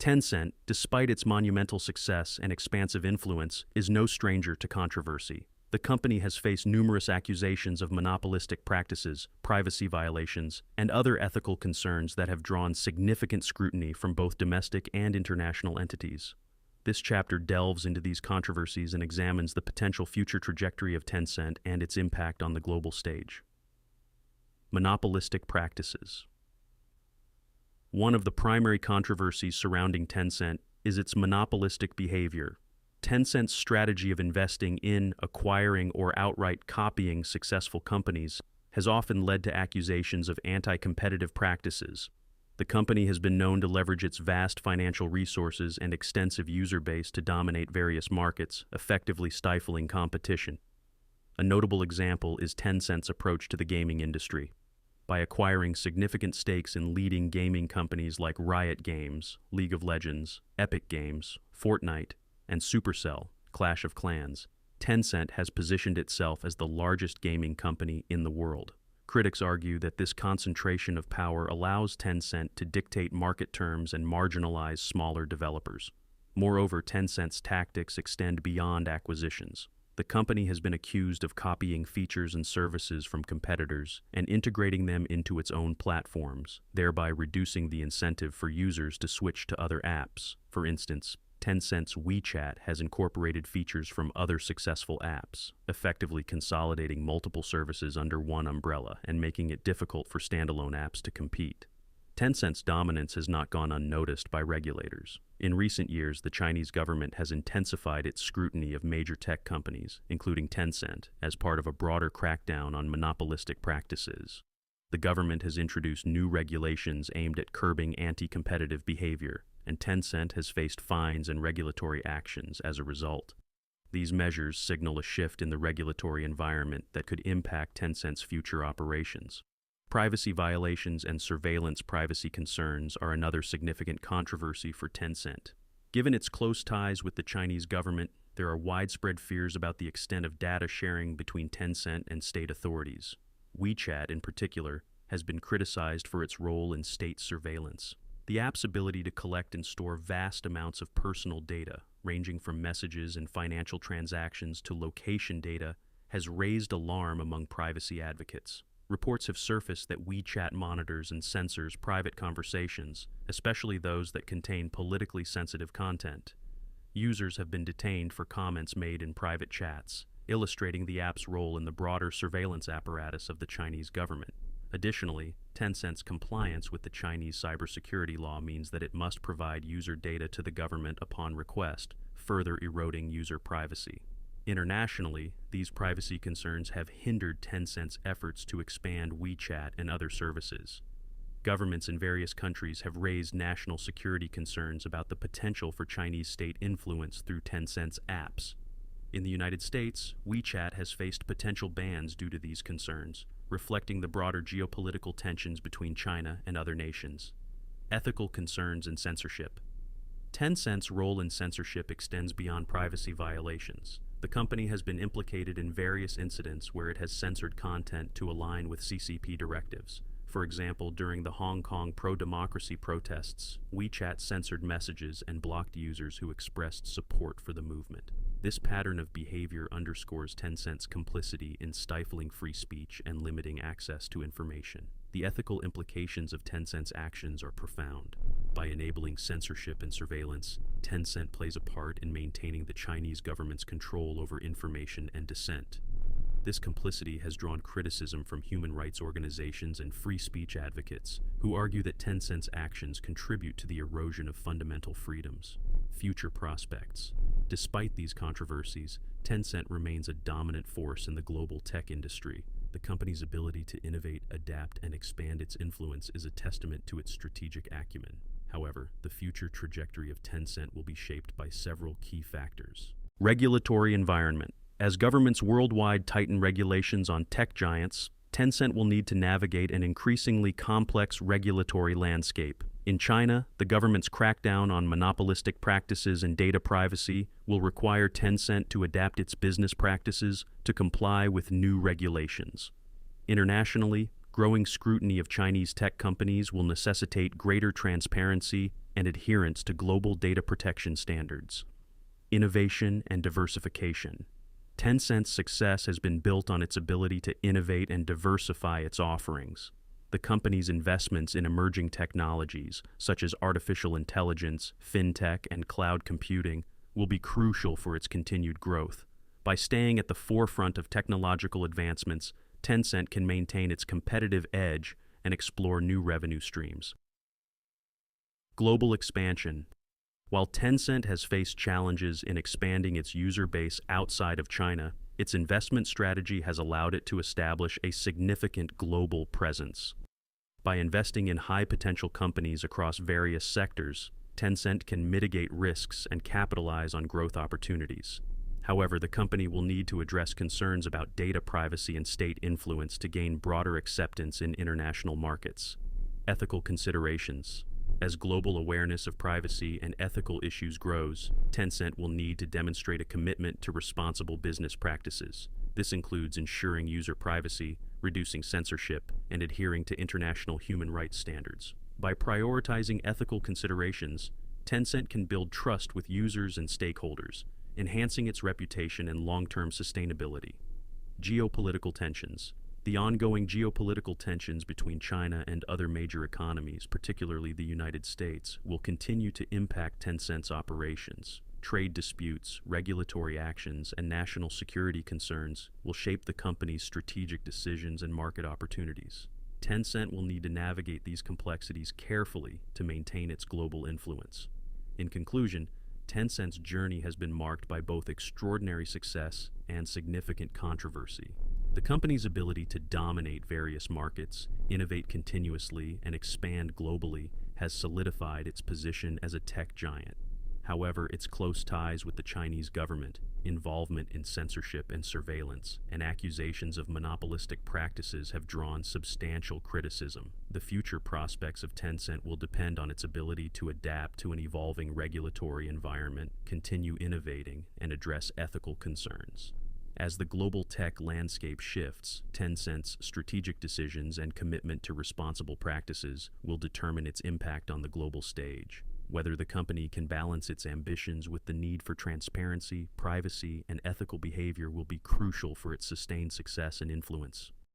Tencent, despite its monumental success and expansive influence, is no stranger to controversy. The company has faced numerous accusations of monopolistic practices, privacy violations, and other ethical concerns that have drawn significant scrutiny from both domestic and international entities. This chapter delves into these controversies and examines the potential future trajectory of Tencent and its impact on the global stage. Monopolistic practices. One of the primary controversies surrounding Tencent is its monopolistic behavior. Tencent's strategy of investing in, acquiring, or outright copying successful companies has often led to accusations of anti-competitive practices. The company has been known to leverage its vast financial resources and extensive user base to dominate various markets, effectively stifling competition. A notable example is Tencent's approach to the gaming industry. By acquiring significant stakes in leading gaming companies like Riot Games, League of Legends, Epic Games, Fortnite, and Supercell, Clash of Clans, Tencent has positioned itself as the largest gaming company in the world. Critics argue that this concentration of power allows Tencent to dictate market terms and marginalize smaller developers. Moreover, Tencent's tactics extend beyond acquisitions. The company has been accused of copying features and services from competitors and integrating them into its own platforms, thereby reducing the incentive for users to switch to other apps. For instance, Tencent's WeChat has incorporated features from other successful apps, effectively consolidating multiple services under one umbrella and making it difficult for standalone apps to compete. Tencent's dominance has not gone unnoticed by regulators. In recent years, the Chinese government has intensified its scrutiny of major tech companies, including Tencent, as part of a broader crackdown on monopolistic practices. The government has introduced new regulations aimed at curbing anti-competitive behavior, and Tencent has faced fines and regulatory actions as a result. These measures signal a shift in the regulatory environment that could impact Tencent's future operations. Privacy violations and surveillance privacy concerns are another significant controversy for Tencent. Given its close ties with the Chinese government, there are widespread fears about the extent of data sharing between Tencent and state authorities. WeChat, in particular, has been criticized for its role in state surveillance. The app's ability to collect and store vast amounts of personal data, ranging from messages and financial transactions to location data, has raised alarm among privacy advocates. Reports have surfaced that WeChat monitors and censors private conversations, especially those that contain politically sensitive content. Users have been detained for comments made in private chats, illustrating the app's role in the broader surveillance apparatus of the Chinese government. Additionally, Tencent's compliance with the Chinese cybersecurity law means that it must provide user data to the government upon request, further eroding user privacy. Internationally, these privacy concerns have hindered Tencent's efforts to expand WeChat and other services. Governments in various countries have raised national security concerns about the potential for Chinese state influence through Tencent's apps. In the United States, WeChat has faced potential bans due to these concerns, reflecting the broader geopolitical tensions between China and other nations. Ethical concerns and censorship. Tencent's role in censorship extends beyond privacy violations. The company has been implicated in various incidents where it has censored content to align with CCP directives. For example, during the Hong Kong pro-democracy protests, WeChat censored messages and blocked users who expressed support for the movement. This pattern of behavior underscores Tencent's complicity in stifling free speech and limiting access to information. The ethical implications of Tencent's actions are profound. By enabling censorship and surveillance, Tencent plays a part in maintaining the Chinese government's control over information and dissent. This complicity has drawn criticism from human rights organizations and free speech advocates, who argue that Tencent's actions contribute to the erosion of fundamental freedoms. Future prospects. Despite these controversies, Tencent remains a dominant force in the global tech industry. The company's ability to innovate, adapt, and expand its influence is a testament to its strategic acumen. However, the future trajectory of Tencent will be shaped by several key factors. Regulatory environment. As governments worldwide tighten regulations on tech giants, Tencent will need to navigate an increasingly complex regulatory landscape. In China, the government's crackdown on monopolistic practices and data privacy will require Tencent to adapt its business practices to comply with new regulations. Internationally, growing scrutiny of Chinese tech companies will necessitate greater transparency and adherence to global data protection standards. Innovation and diversification. Tencent's success has been built on its ability to innovate and diversify its offerings. The company's investments in emerging technologies, such as artificial intelligence, fintech, and cloud computing, will be crucial for its continued growth. By staying at the forefront of technological advancements, Tencent can maintain its competitive edge and explore new revenue streams. Global expansion. While Tencent has faced challenges in expanding its user base outside of China, its investment strategy has allowed it to establish a significant global presence. By investing in high-potential companies across various sectors, Tencent can mitigate risks and capitalize on growth opportunities. However, the company will need to address concerns about data privacy and state influence to gain broader acceptance in international markets. Ethical considerations. As global awareness of privacy and ethical issues grows, Tencent will need to demonstrate a commitment to responsible business practices. This includes ensuring user privacy, reducing censorship, and adhering to international human rights standards. By prioritizing ethical considerations, Tencent can build trust with users and stakeholders, enhancing its reputation and long-term sustainability. Geopolitical tensions. The ongoing geopolitical tensions between China and other major economies, particularly the United States, will continue to impact Tencent's operations. Trade disputes, regulatory actions, and national security concerns will shape the company's strategic decisions and market opportunities. Tencent will need to navigate these complexities carefully to maintain its global influence. In conclusion, Tencent's journey has been marked by both extraordinary success and significant controversy. The company's ability to dominate various markets, innovate continuously, and expand globally has solidified its position as a tech giant. However, its close ties with the Chinese government, involvement in censorship and surveillance, and accusations of monopolistic practices have drawn substantial criticism. The future prospects of Tencent will depend on its ability to adapt to an evolving regulatory environment, continue innovating, and address ethical concerns. As the global tech landscape shifts, Tencent's strategic decisions and commitment to responsible practices will determine its impact on the global stage. Whether the company can balance its ambitions with the need for transparency, privacy, and ethical behavior will be crucial for its sustained success and influence.